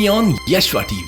only on Yeshua TV.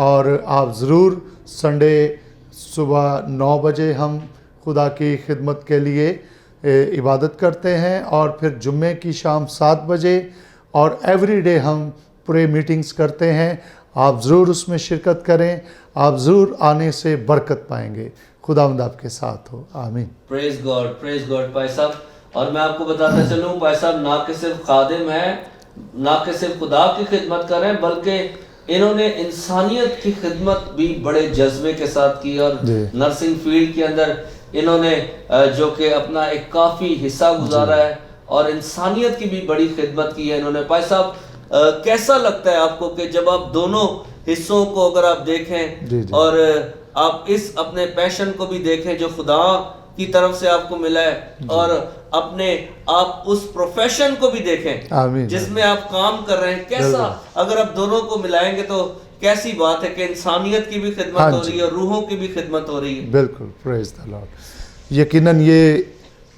اور آپ ضرور سنڈے صبح 9 بجے ہم خدا کی خدمت کے لیے عبادت کرتے ہیں، اور پھر جمعے کی شام 7 بجے، اور ایوری ڈے ہم پرے میٹنگز کرتے ہیں۔ آپ ضرور اس میں شرکت کریں، آپ ضرور آنے سے برکت پائیں گے۔ خداوند آپ کے ساتھ ہو، آمین۔ پریز گاڈ بھائی صاحب۔ اور میں آپ کو بتاتا چلوں، بھائی صاحب نہ کہ صرف خادم ہیں، نہ کہ صرف خدا کی خدمت کر رہے ہیں، بلکہ انہوں نے انسانیت کی خدمت بھی بڑے جذبے کے ساتھ کی، اور نرسنگ فیلڈ کے اندر انہوں نے جو کہ اپنا ایک کافی حصہ گزارا ہے، اور انسانیت کی بھی بڑی خدمت کی ہے انہوں نے۔ بھائی صاحب کیسا لگتا ہے آپ کو کہ جب آپ دونوں حصوں کو اگر آپ دیکھیں اور آپ اس اپنے پیشن کو بھی دیکھیں جو خدا کی طرف سے آپ کو ملا ہے، اور اپنے آپ اس پروفیشن کو بھی دیکھیں جس میں آپ کام کر رہے ہیں، کیسا اگر آپ دونوں کو ملائیں گے تو کیسی بات ہے کہ انسانیت کی بھی خدمت ہو رہی ہے اور روحوں کی بھی خدمت ہو رہی ہے۔ بالکل، پریز دی لارڈ۔ یقیناً یہ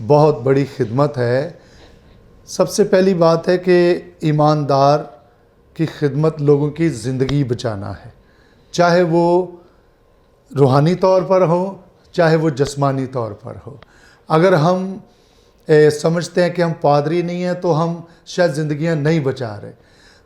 بہت بڑی خدمت ہے۔ سب سے پہلی بات ہے کہ ایماندار کی خدمت لوگوں کی زندگی بچانا ہے، چاہے وہ روحانی طور پر ہو، چاہے وہ جسمانی طور پر ہو۔ اگر ہم سمجھتے ہیں کہ ہم پادری نہیں ہیں تو ہم شاید زندگیاں نہیں بچا رہے۔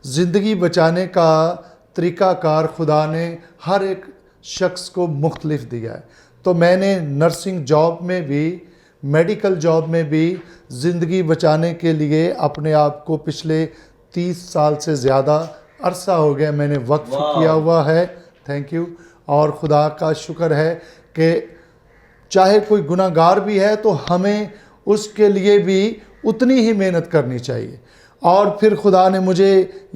زندگی بچانے کا طریقہ کار خدا نے ہر ایک شخص کو مختلف دیا ہے۔ تو میں نے نرسنگ جاب میں بھی، میڈیکل جاب میں بھی زندگی بچانے کے لیے اپنے آپ کو پچھلے 30 سال سے زیادہ عرصہ ہو گیا میں نے وقف کیا ہوا ہے۔ Thank you. اور خدا کا شکر ہے کہ چاہے کوئی گناہ گار بھی ہے تو ہمیں اس کے لیے بھی اتنی ہی محنت کرنی چاہیے۔ اور پھر خدا نے مجھے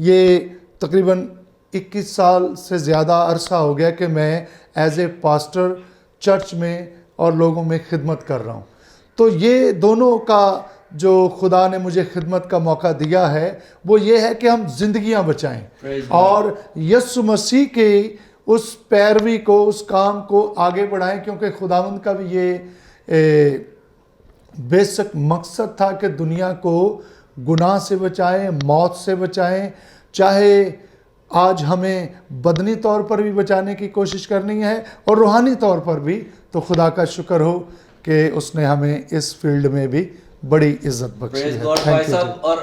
یہ تقریباً 21 سال سے زیادہ عرصہ ہو گیا کہ میں ایز اے پاسٹر چرچ میں اور لوگوں میں خدمت کر رہا ہوں۔ تو یہ دونوں کا جو خدا نے مجھے خدمت کا موقع دیا ہے وہ یہ ہے کہ ہم زندگیاں بچائیں اور یسوع مسیح کے اس پیروی کو، اس کام کو آگے بڑھائیں، کیونکہ خداوند کا بھی یہ بیسک مقصد تھا کہ دنیا کو گناہ سے بچائیں، موت سے بچائیں۔ چاہے آج ہمیں بدنی طور پر بھی بچانے کی کوشش کرنی ہے اور روحانی طور پر بھی، تو خدا کا شکر ہو کہ اس نے ہمیں اس فیلڈ میں بھی بڑی عزت بخشی ہے۔ بھائی صاحب، اور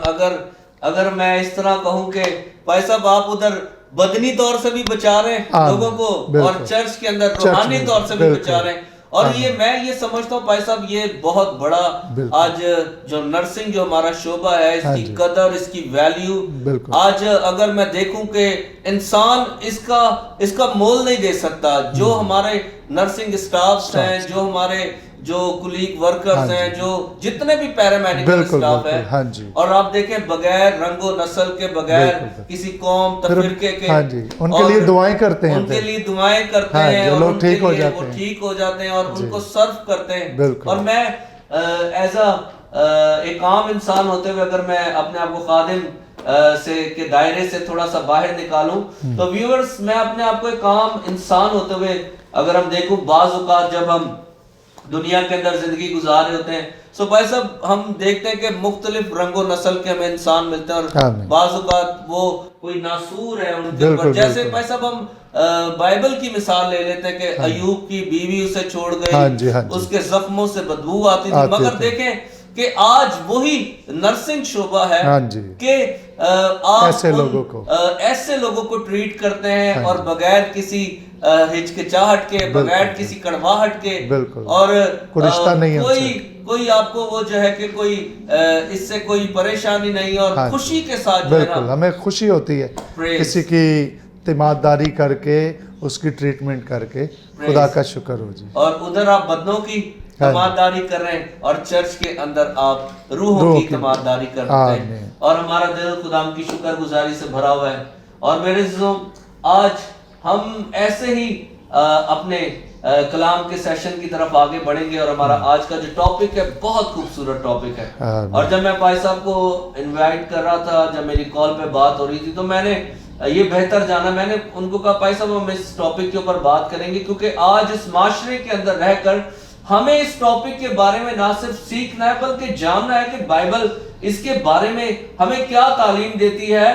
اگر میں اس طرح کہوں کہ بھائی صاحب آپ ادھر بدنی طور سے بھی بچا رہے ہیں لوگوں کو، اور چرچ کے اندر روحانی طور سے بھی بچا رہے ہیں، اور میں یہ سمجھتا ہوں بھائی صاحب یہ بہت بڑا آج جو نرسنگ جو ہمارا شعبہ ہے، اس کی قدر، اس کی ویلیو، آج اگر میں دیکھوں کہ انسان اس کا مول نہیں دے سکتا۔ جو ہمارے نرسنگ اسٹافز ہیں، جو ہمارے جو کلیگ ورکرز ہیں، جو جتنے بھی پیرامیڈیکل اسٹاف ہیں، اور آپ دیکھیں بغیر رنگ و نسل کے، بغیر کسی قوم فرقے کے، ان کے لیے دعائیں کرتے ہیں، ان کے لیے دعائیں کرتے ہیں، اور ان کے لیے وہ ٹھیک ہو جاتے ہیں اور ان کو سرو کرتے ہیں۔ اور میں ایز ایک عام انسان ہوتے ہوئے اگر میں اپنے آپ کو خادم کے دائرے سے تھوڑا سا باہر نکالوں تو ویورز، میں اپنے آپ کو ایک عام انسان ہوتے ہوئے اگر ہم دیکھوں، بعض اوقات جب ہم دنیا کے اندر زندگی گزار رہے ہوتے ہیں، سو بھائی صاحب ہم دیکھتے ہیں کہ مختلف رنگ و نسل کے ہمیں انسان ملتے ہیں، اور بعض اوقات وہ کوئی ناسور ہے ان کے اوپر۔ جیسے بھائی صاحب ہم بائبل کی مثال لے لیتے ہیں کہ ایوب کی بیوی اسے چھوڑ گئی، اس کے زخموں سے بدبو آتی تھی، مگر دیکھیں کہ آج وہی نرسنگ شعبہ ہے کہ آپ ایسے لوگوں کو ٹریٹ کرتے ہیں، اور بغیر کسی ہچکچاہٹ کے، بغیر کسی کڑواہٹ کے، اور کوئی آپ کو وہ جو ہے کہ کوئی اس سے کوئی پریشانی نہیں، اور خوشی کے ساتھ جو ہے نا، ہمیں خوشی ہوتی ہے کسی کی تیمارداری کر کے، اس کی ٹریٹمنٹ کر کے۔ خدا کا شکر ہو جی۔ اور ادھر آپ بدنوں کی تیمارداری کر رہے ہیں اور چرچ کے اندر آپ روحوں کی تیمارداری کرتے ہیں، اور ہمارا دل خدا کی شکر گزاری سے بھرا ہوا ہے۔ اور میرے عزیزوں، آج ہم ایسے ہی اپنے کلام کے سیشن کی طرف آگے بڑھیں گے، اور ہمارا آج کا جو ٹاپک ہے بہت خوبصورت ٹاپک ہے۔ اور جب میں بھائی صاحب کو انوائٹ کر رہا تھا، جب میری کال پہ بات ہو رہی تھی، تو میں نے یہ بہتر جانا، میں نے ان کو کہا بھائی صاحب ہم اس ٹاپک کے اوپر بات کریں گے، کیونکہ آج اس معاشرے کے اندر رہ کر ہمیں اس ٹاپک کے بارے میں نہ صرف سیکھنا ہے بلکہ جاننا ہے کہ بائبل اس کے بارے میں ہمیں کیا تعلیم دیتی ہے،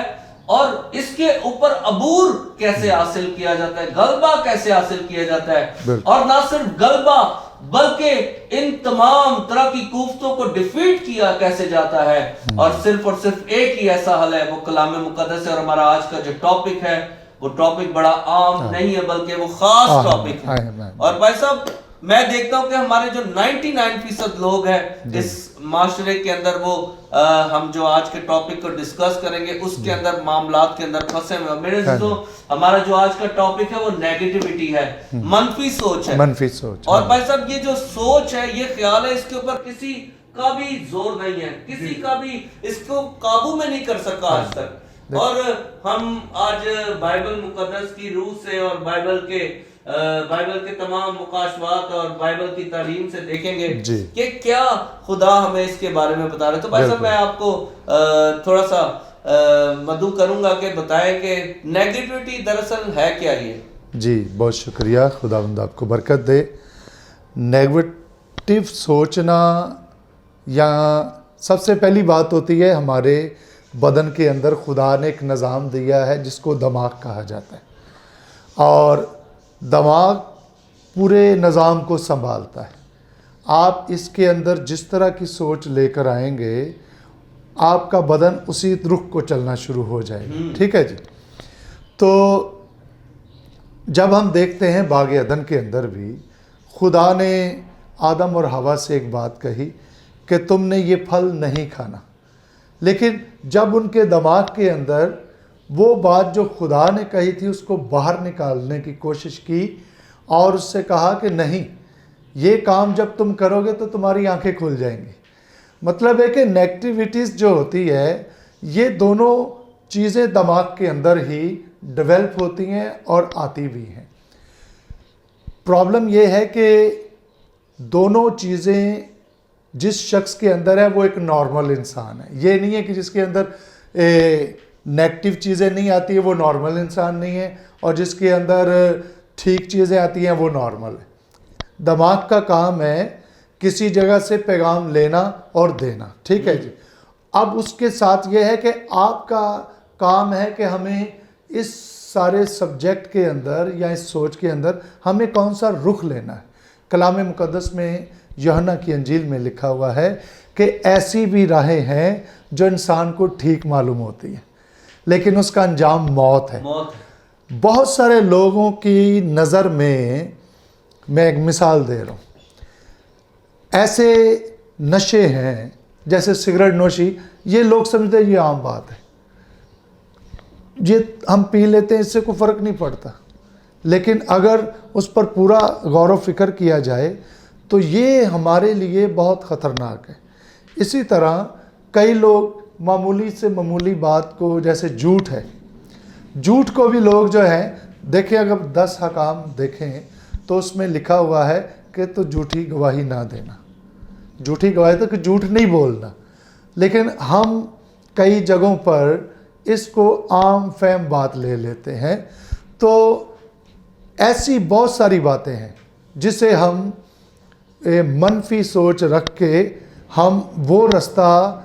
اور اس کے اوپر عبور کیسے حاصل کیا جاتا ہے, غلبہ کیسے حاصل کیا جاتا ہے, اور نہ صرف غلبہ بلکہ ان تمام طرح کی کوفتوں کو ڈیفیٹ کیا کیسے جاتا ہے. اور صرف ایک ہی ایسا حل ہے, وہ کلام مقدس ہے. اور ہمارا آج کا جو ٹاپک ہے وہ ٹاپک بڑا عام نہیں ہے بلکہ وہ خاص ٹاپک ہے. اور بھائی صاحب میں دیکھتا ہوں کہ ہمارے جو 99% لوگ ہیں اس معاشرے کے اندر, وہ ہم جو آج کے ٹاپک کو ڈسکس کریں گے اس کے اندر معاملات کے اندر پھنسے ہوئے. میرے دوستو ہمارا جو آج کا ٹاپک ہے وہ نیگیٹیوٹی ہے, منفی سوچ ہے. منفی سوچ. اور بھائی صاحب یہ جو سوچ ہے, یہ خیال ہے, اس کے اوپر کسی کا بھی زور نہیں ہے, کسی کا بھی اس کو قابو میں نہیں کر سکا آج تک. اور ہم آج بائبل مقدس کی روح سے اور بائبل کے تمام مقاشفات اور بائبل کی تعلیم سے دیکھیں گے کہ کیا خدا ہمیں اس کے بارے میں بتا رہے. تو بھائی صاحب میں آپ کو تھوڑا سا مدعو کروں گا کہ بتائیں کہ نیگیٹیوٹی دراصل ہے کیا یہ. جی بہت شکریہ, خداوند آپ کو برکت دے. نیگیٹو سوچنا, یا سب سے پہلی بات ہوتی ہے ہمارے بدن کے اندر خدا نے ایک نظام دیا ہے جس کو دماغ کہا جاتا ہے, اور دماغ پورے نظام کو سنبھالتا ہے. آپ اس کے اندر جس طرح کی سوچ لے کر آئیں گے آپ کا بدن اسی رخ کو چلنا شروع ہو جائے گا. ٹھیک ہے جی. تو جب ہم دیکھتے ہیں باغ عدن کے اندر بھی خدا نے آدم اور حوا سے ایک بات کہی کہ تم نے یہ پھل نہیں کھانا, لیکن جب ان کے دماغ کے اندر وہ بات جو خدا نے کہی تھی اس کو باہر نکالنے کی کوشش کی اور اس سے کہا کہ نہیں, یہ کام جب تم کرو گے تو تمہاری آنکھیں کھل جائیں گی. مطلب ہے کہ نیگیٹیوٹیز جو ہوتی ہے یہ دونوں چیزیں دماغ کے اندر ہی ڈیولپ ہوتی ہیں اور آتی بھی ہیں. پرابلم یہ ہے کہ دونوں چیزیں جس شخص کے اندر ہے وہ ایک نارمل انسان ہے. یہ نہیں ہے کہ جس کے اندر نیگیٹو چیزیں نہیں آتی ہیں وہ نارمل انسان نہیں ہے, اور جس کے اندر ٹھیک چیزیں آتی ہیں وہ نارمل ہے. دماغ کا کام ہے کسی جگہ سے پیغام لینا اور دینا. ٹھیک ہے جی. اب اس کے ساتھ یہ ہے کہ آپ کا کام ہے کہ ہمیں اس سارے سبجیکٹ کے اندر یا اس سوچ کے اندر ہمیں کون سا رخ لینا ہے. کلام مقدس میں یوحنا کی انجیل میں لکھا ہوا ہے کہ ایسی بھی راہیں ہیں جو انسان کو ٹھیک معلوم ہوتی ہیں لیکن اس کا انجام موت ہے. بہت سارے لوگوں کی نظر میں ایک مثال دے رہا ہوں, ایسے نشے ہیں جیسے سگریٹ نوشی, یہ لوگ سمجھتے ہیں یہ عام بات ہے, یہ ہم پی لیتے ہیں اس سے کوئی فرق نہیں پڑتا, لیکن اگر اس پر پورا غور و فکر کیا جائے تو یہ ہمارے لیے بہت خطرناک ہے. اسی طرح کئی لوگ معمولی سے معمولی بات کو, جیسے جھوٹ ہے, جھوٹ کو بھی لوگ جو ہیں دیکھیں, اگر 10 حکام دیکھیں تو اس میں لکھا ہوا ہے کہ تو جھوٹی گواہی نہ دینا, جھوٹی گواہی تو کہ جھوٹ نہیں بولنا, لیکن ہم کئی جگہوں پر اس کو عام فہم بات لے لیتے ہیں. تو ایسی بہت ساری باتیں ہیں جسے ہم منفی سوچ رکھ کے ہم وہ رستہ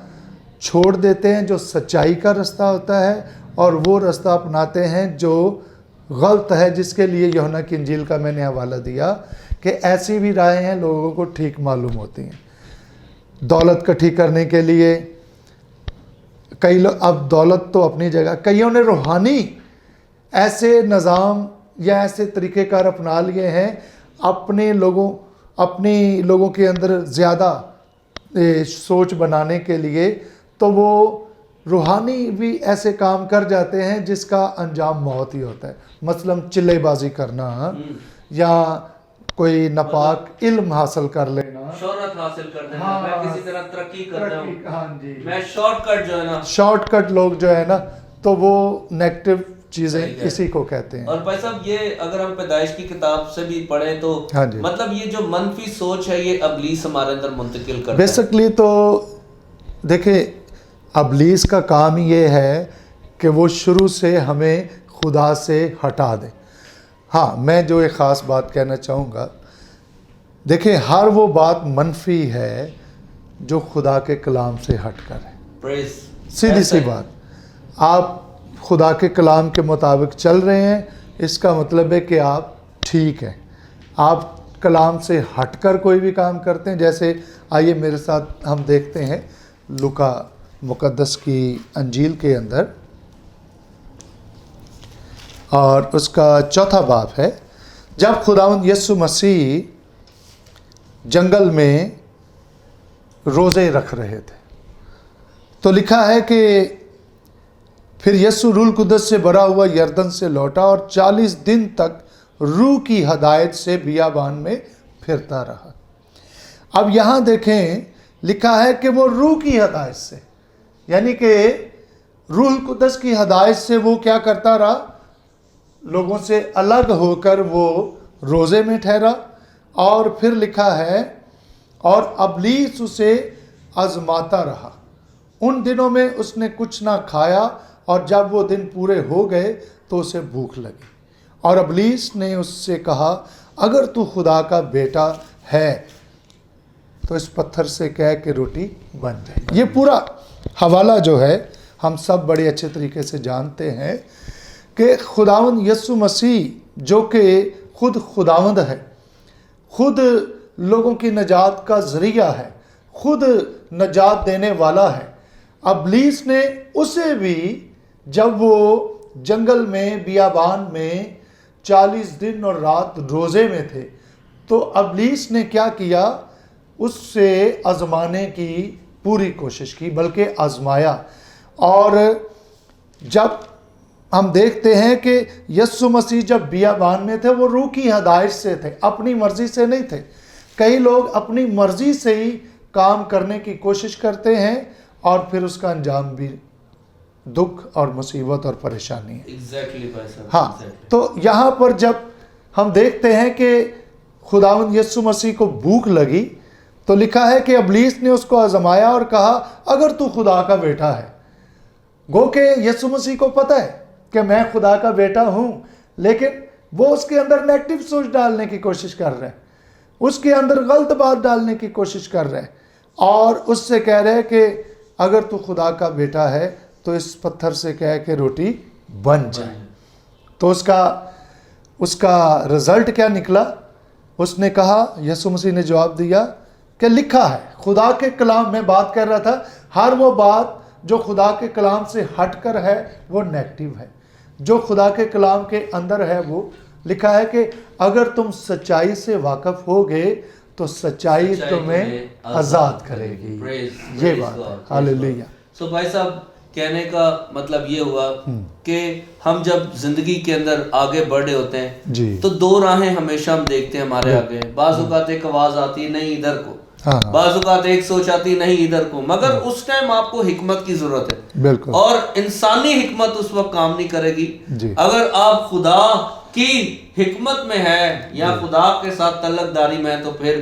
چھوڑ دیتے ہیں جو سچائی کا رستہ ہوتا ہے, اور وہ رستہ اپناتے ہیں جو غلط ہے, جس کے لیے یوحنا کی انجیل کا میں نے حوالہ دیا کہ ایسی بھی راہیں ہیں لوگوں کو ٹھیک معلوم ہوتی ہیں. دولت کٹھی کرنے کے لیے کئی لوگ, اب دولت تو اپنی جگہ, کئیوں نے روحانی ایسے نظام یا ایسے طریقہ کار اپنا لیے ہیں اپنے لوگوں کے اندر زیادہ سوچ بنانے کے لیے, تو وہ روحانی بھی ایسے کام کر جاتے ہیں جس کا انجام موت ہی ہوتا ہے. مثلاً چلے بازی کرنا یا کوئی ناپاک علم حاصل کر لینا, شہرت حاصل کر دینا, میں کسی طرح ترقی کرنا ہوں, میں شارٹ کٹ جو ہے نا, شارٹ کٹ لوگ جو ہے نا, تو وہ نیگیٹو چیزیں اسی کو کہتے ہیں. اور بھائی صاحب یہ اگر ہم پیدائش کی کتاب سے بھی پڑھیں تو مطلب یہ جو منفی سوچ ہے یہ ابلیس ہمارے اندر منتقل کرتا ہے. بیسکلی تو دیکھیں ابلیس کا کام یہ ہے کہ وہ شروع سے ہمیں خدا سے ہٹا دے. ہاں میں جو ایک خاص بات کہنا چاہوں گا, دیکھیں ہر وہ بات منفی ہے جو خدا کے کلام سے ہٹ کر ہے. سیدھی سی بات, آپ خدا کے کلام کے مطابق چل رہے ہیں، اس کا مطلب ہے کہ آپ ٹھیک ہیں. آپ کلام سے ہٹ کر کوئی بھی کام کرتے ہیں، جیسے آئیے میرے ساتھ ہم دیکھتے ہیں لوکا مقدس کی انجیل کے اندر، اور اس کا 4 باب ہے. جب خداوند یسوع مسیح جنگل میں روزے رکھ رہے تھے تو لکھا ہے کہ پھر یسوع روح القدس سے بھرا ہوا یردن سے لوٹا اور 40 دن تک روح کی ہدایت سے بیابان میں پھرتا رہا. اب یہاں دیکھیں لکھا ہے کہ وہ روح کی ہدایت سے، یعنی کہ روح القدس کی ہدایت سے وہ کیا کرتا رہا، لوگوں سے الگ ہو کر وہ روزے میں ٹھہرا. اور پھر لکھا ہے اور ابلیس اسے آزماتا رہا. ان دنوں میں اس نے کچھ نہ کھایا، اور جب وہ دن پورے ہو گئے تو اسے بھوک لگی. اور ابلیس نے اس سے کہا اگر تو خدا کا بیٹا ہے تو اس پتھر سے کہہ کہ روٹی بن جائے. یہ پورا حوالہ جو ہے ہم سب بڑے اچھے طریقے سے جانتے ہیں کہ خداوند یسوع مسیح جو کہ خود خداوند ہے، خود لوگوں کی نجات کا ذریعہ ہے، خود نجات دینے والا ہے. ابلیس نے اسے بھی جب وہ جنگل میں بیابان میں 40 دن اور رات روزے میں تھے تو ابلیس نے کیا کیا، اس سے آزمانے کی پوری کوشش کی، بلکہ آزمایا. اور جب ہم دیکھتے ہیں کہ یسوع مسیح جب بیابان میں تھے وہ روح کی ہدایت سے تھے، اپنی مرضی سے نہیں تھے. کئی لوگ اپنی مرضی سے ہی کام کرنے کی کوشش کرتے ہیں اور پھر اس کا انجام بھی دکھ اور مصیبت اور پریشانی ہے. ہاں، تو یہاں پر جب ہم دیکھتے ہیں کہ خداوند یسوع مسیح کو بھوک لگی تو لکھا ہے کہ ابلیس نے اس کو آزمایا اور کہا اگر تو خدا کا بیٹا ہے. گو کہ یسوع مسیح کو پتہ ہے کہ میں خدا کا بیٹا ہوں، لیکن وہ اس کے اندر نیگیٹو سوچ ڈالنے کی کوشش کر رہے ہیں، اس کے اندر غلط بات ڈالنے کی کوشش کر رہے ہیں، اور اس سے کہہ رہے ہیں کہ اگر تو خدا کا بیٹا ہے تو اس پتھر سے کہہ کہ روٹی بن جائے. تو اس کا رزلٹ کیا نکلا؟ اس نے کہا، یسوع مسیح نے جواب دیا کہ لکھا ہے. خدا کے کلام میں بات کر رہا تھا، ہر وہ بات جو خدا کے کلام سے ہٹ کر ہے وہ نیگیٹو ہے. جو خدا کے کلام کے اندر ہے وہ لکھا ہے کہ اگر تم سچائی سے واقف ہوگے تو سچائی تمہیں آزاد کرے گی. یہ بات ہے. ہاللیلویا. سو بھائی صاحب کہنے کا مطلب یہ ہوا کہ ہم جب زندگی کے اندر آگے بڑھے ہوتے ہیں تو 2 راہیں ہمیشہ ہم دیکھتے ہیں ہمارے آگے. بعض اوقات ایک آواز آتی ہے نہیں ادھر کو، بعض اوقات ایک سوچ آتی نہیں ادھر کو، مگر اس ٹائم آپ کو حکمت کی ضرورت ہے. بالکل. اور انسانی حکمت اس وقت کام نہیں کرے گی. اگر آپ خدا کی حکمت میں ہے یا خدا کے ساتھ تعلق داری میں ہے تو پھر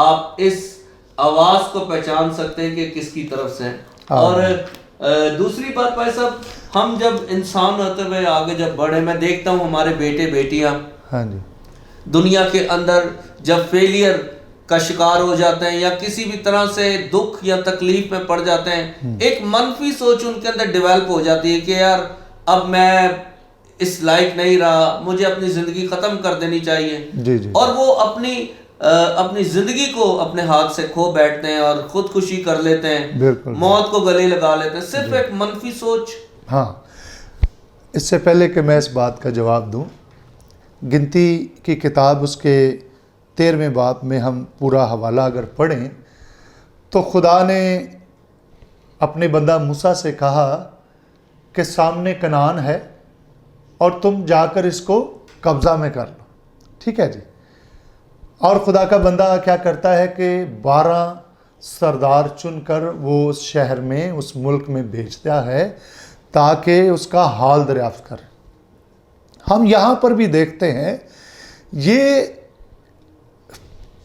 آپ اس آواز کو پہچان سکتے ہیں کہ کس کی طرف سے ہیں. اور دوسری بات بھائی صاحب، ہم جب انسان ہوتے ہوئے آگے جب بڑھے، میں دیکھتا ہوں ہمارے بیٹے بیٹیاں دنیا کے اندر جب فیلئر کا شکار ہو جاتے ہیں یا کسی بھی طرح سے دکھ یا تکلیف میں پڑ جاتے ہیں، ایک منفی سوچ ان کے اندر ڈیولپ ہو جاتی ہے کہ یار اب میں اس لائق نہیں رہا، مجھے اپنی زندگی ختم کر دینی چاہیے. اور وہ اپنی زندگی کو اپنے ہاتھ سے کھو بیٹھتے ہیں اور خودکشی کر لیتے ہیں، موت کو گلے لگا لیتے ہیں. صرف ایک منفی سوچ. ہاں، اس سے پہلے کہ میں اس بات کا جواب دوں، گنتی کی کتاب اس کے 13ویں باب میں ہم پورا حوالہ اگر پڑھیں تو خدا نے اپنے بندہ موسیٰ سے کہا کہ سامنے کنعان ہے اور تم جا کر اس کو قبضہ میں کر لو. ٹھیک ہے جی. اور خدا کا بندہ کیا کرتا ہے کہ 12 سردار چن کر وہ اس شہر میں، اس ملک میں بھیجتا ہے تاکہ اس کا حال دریافت کرے. ہم یہاں پر بھی دیکھتے ہیں یہ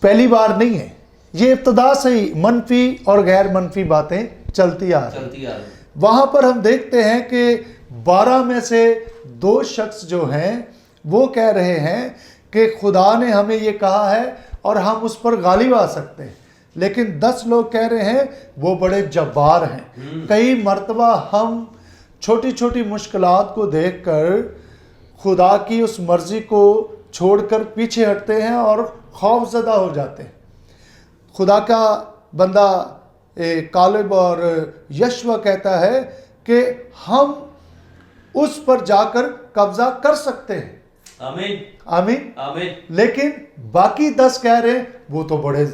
پہلی بار نہیں ہے، یہ ابتدا سے ہی منفی اور غیر منفی باتیں چلتی آ رہی ہیں. وہاں پر ہم دیکھتے ہیں کہ 12 میں سے 2 شخص جو ہیں وہ کہہ رہے ہیں کہ خدا نے ہمیں یہ کہا ہے اور ہم اس پر غالب آ سکتے ہیں، لیکن 10 لوگ کہہ رہے ہیں وہ بڑے جبار ہیں. کئی مرتبہ ہم چھوٹی چھوٹی مشکلات کو دیکھ کر خدا کی اس مرضی کو چھوڑ کر پیچھے ہٹتے ہیں اور خوف زدہ ہو جاتے ہیں۔ خدا کا بندہ کالب اور یشوع کہتا ہے کہ ہم اس پر جا کر قبضہ کر سکتے ہیں۔ آمین آمین۔ آمین۔ لیکن باقی 10 کہہ رہے ہیں وہ تو بڑے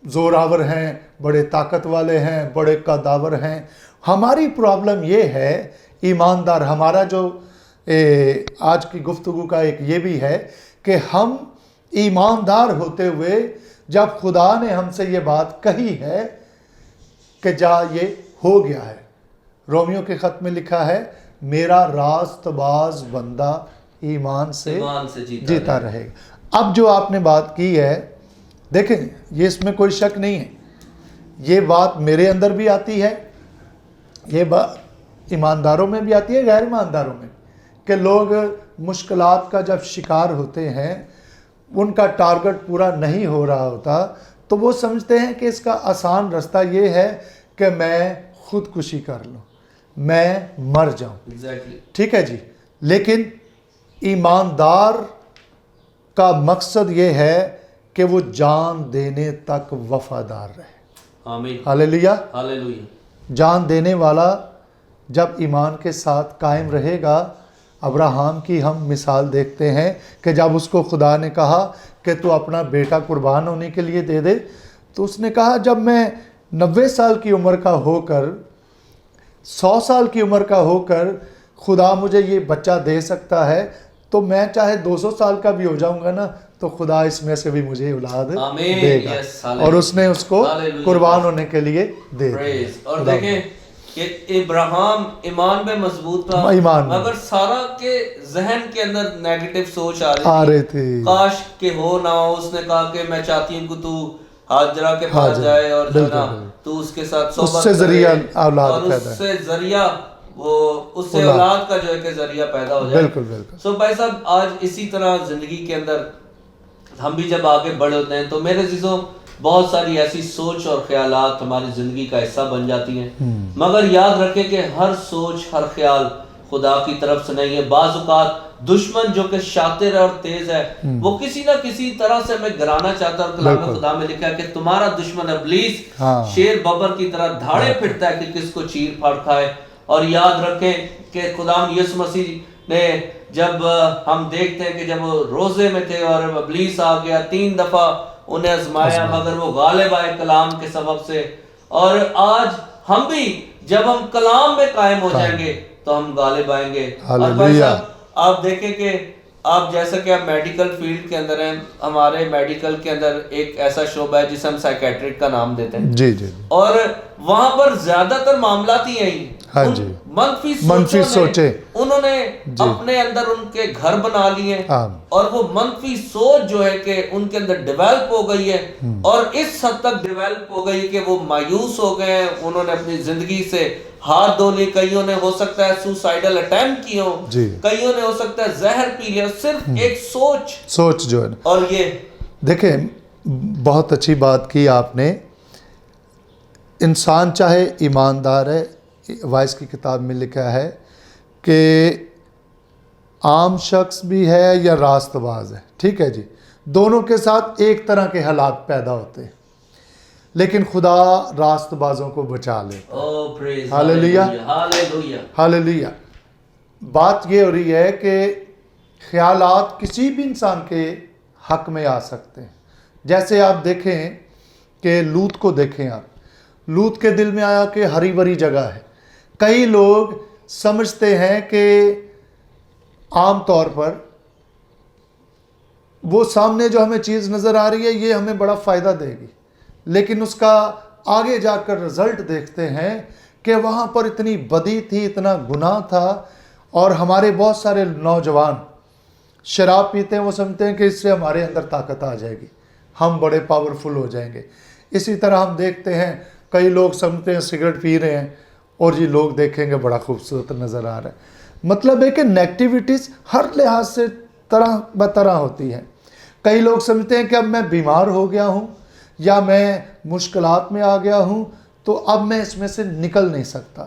زوراور ہیں، بڑے طاقت والے ہیں، بڑے قداور ہیں۔ ہماری پرابلم یہ ہے ایماندار، ہمارا جو آج کی گفتگو کا ایک یہ بھی ہے کہ ہم ایماندار ہوتے ہوئے جب خدا نے ہم سے یہ بات کہی ہے کہ جا یہ ہو گیا ہے، رومیو کے خط میں لکھا ہے میرا راست باز بندہ ایمان سے جیتا رہے گا۔ اب جو آپ نے بات کی ہے، دیکھیں یہ اس میں کوئی شک نہیں ہے، یہ بات میرے اندر بھی آتی ہے، یہ بات ایمانداروں میں بھی آتی ہے، غیر ایمانداروں میں، کہ لوگ مشکلات کا جب شکار ہوتے ہیں، ان کا ٹارگٹ پورا نہیں ہو رہا ہوتا تو وہ سمجھتے ہیں کہ اس کا آسان رستہ یہ ہے کہ میں خودکشی کر لوں، میں مر جاؤں۔ ٹھیک ہے جی، لیکن ایماندار کا مقصد یہ ہے کہ وہ جان دینے تک وفادار رہے۔ آمین۔ ہاللیلویہ۔ ہاللیلویہ۔ جان دینے والا جب ایمان کے ساتھ قائم رہے گا، ابراہیم کی ہم مثال دیکھتے ہیں کہ جب اس کو خدا نے کہا کہ تو اپنا بیٹا قربان ہونے کے لیے دے دے، تو اس نے کہا جب میں 90 سال کی عمر کا ہو کر 100 سال کی عمر کا ہو کر خدا مجھے یہ بچہ دے سکتا ہے تو میں چاہے 200 سال کا بھی ہو جاؤں گا نا تو خدا اس میں سے بھی مجھے اولاد دے گا، اور اس نے اس کو قربان ہونے کے لیے دے دیا۔ اور دیکھیں کہ ابراہیم ایمان میں مضبوط تھا، مگر سارا کے ذہن کے اندر نیگیٹو سوچ آ رہی تھی، کاش کہ ہو نہ ہو۔ اس نے کہا کہ میں چاہتی ہوں کہ تو ہاجرہ کے پاس جائے اور جو نا تو اس کے ساتھ صحبت اس سے ذریعہ اولاد پیدا، اور اس سے ذریعہ اس سے اولاد کا جو ہے کہ ذریعہ پیدا ہو جائے۔ بالکل بالکل۔ سو بھائی صاحب آج اسی طرح زندگی کے اندر ہم بھی جب آگے بڑھے ہوتے ہیں تو میرے عزیزوں بہت ساری ایسی سوچ اور خیالات ہماری زندگی کا حصہ بن جاتی ہیں، مگر یاد رکھیں کہ ہر سوچ ہر خیال خدا کی طرف سے نہیں ہے۔ بعض اوقات دشمن جو کہ شاطر اور تیز ہے وہ کسی نہ کسی طرح سے ہمیں گرانا چاہتا ہے، اور کلام خدا میں لکھا ہے کہ تمہارا دشمن ابلیس شیر ببر کی طرح دھاڑے پھرتا ہے کہ کس کو چیر پھاڑ کھائے۔ اور یاد رکھیں کہ خدا یسوع مسیح نے جب ہم دیکھتے ہیں کہ جب وہ روزے میں تھے اور ابلیس آ گیا 3 دفعہ انہیں آزمایا، مگر وہ غالب آئے کلام کے سبب سے۔ اور آج ہم بھی جب ہم کلام میں قائم ہو جائیں گے تو ہم غالب آئیں گے۔ اور بھائی صاحب آپ دیکھیں کہ آپ جیسا کہ آپ میڈیکل فیلڈ کے اندر ہیں، ہمارے میڈیکل کے اندر ایک ایسا شعبہ ہے جسے ہم سائیکیٹرک کا نام دیتے ہیں، جی جی، اور وہاں پر زیادہ تر معاملات ہی ہیں منفی سوچیں، انہوں نے اپنے اندر ان کے گھر بنا لیے، اور وہ منفی سوچ جو ہے کہ ان کے اندر ڈیویلپ ہو گئی ہے، اور اس حد تک ڈیویلپ ہو گئی کہ وہ مایوس ہو گئے ہیں، انہوں نے اپنی زندگی سے ہاتھ دھو لی، کئیوں نے ہو سکتا ہے سوسائیڈل اٹیمپٹ کی ہوں، کئیوں نے ہو سکتا ہے زہر پی لیا، صرف ایک سوچ جو ہے۔ اور یہ دیکھیں بہت اچھی بات کی آپ نے، انسان چاہے ایماندار ہے، وائس کی کتاب میں لکھا ہے کہ عام شخص بھی ہے یا راست باز ہے، ٹھیک ہے جی، دونوں کے ساتھ ایک طرح کے حالات پیدا ہوتے ہیں، لیکن خدا راست بازوں کو بچا لیتا ہے۔ ہاللیلویہ ہاللیلویہ۔ بات یہ ہو رہی ہے کہ خیالات کسی بھی انسان کے حق میں آ سکتے ہیں۔ جیسے آپ دیکھیں کہ لوط کو دیکھیں، آپ لوط کے دل میں آیا کہ ہری بھری جگہ ہے۔ کئی لوگ سمجھتے ہیں کہ عام طور پر وہ سامنے جو ہمیں چیز نظر آ رہی ہے یہ ہمیں بڑا فائدہ دے گی، لیکن اس کا آگے جا کر رزلٹ دیکھتے ہیں کہ وہاں پر اتنی بدی تھی، اتنا گناہ تھا، اور ہمارے بہت سارے نوجوان شراب پیتے ہیں، وہ سمجھتے ہیں کہ اس سے ہمارے اندر طاقت آ جائے گی، ہم بڑے پاورفل ہو جائیں گے۔ اسی طرح ہم دیکھتے ہیں کئی لوگ سمجھتے ہیں سگریٹ پی رہے ہیں اور یہ لوگ دیکھیں گے بڑا خوبصورت نظر آ رہا ہے۔ مطلب ہے کہ نیگیٹیوٹیز ہر لحاظ سے طرح بطرح ہوتی ہیں۔ کئی لوگ سمجھتے ہیں کہ اب میں بیمار ہو گیا ہوں یا میں مشکلات میں آ گیا ہوں تو اب میں اس میں سے نکل نہیں سکتا،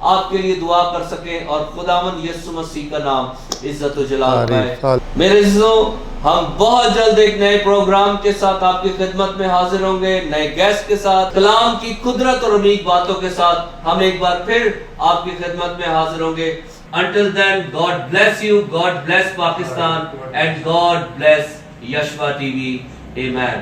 آپ کے لیے دعا کر سکیں اور خداوند یسوع مسیح کا نام عزت و جلال پائے۔ میرے عزیزوں، ہم بہت جلد ایک نئے پروگرام کے ساتھ آپ کی خدمت میں حاضر ہوں گے، نئے گیسٹ کے ساتھ، کلام کی قدرت اور عمیق باتوں کے ساتھ ہم ایک بار پھر آپ کی خدمت میں حاضر ہوں گے۔ Until then, God bless you, God bless Pakistan, and God bless Yashva TV. Amen.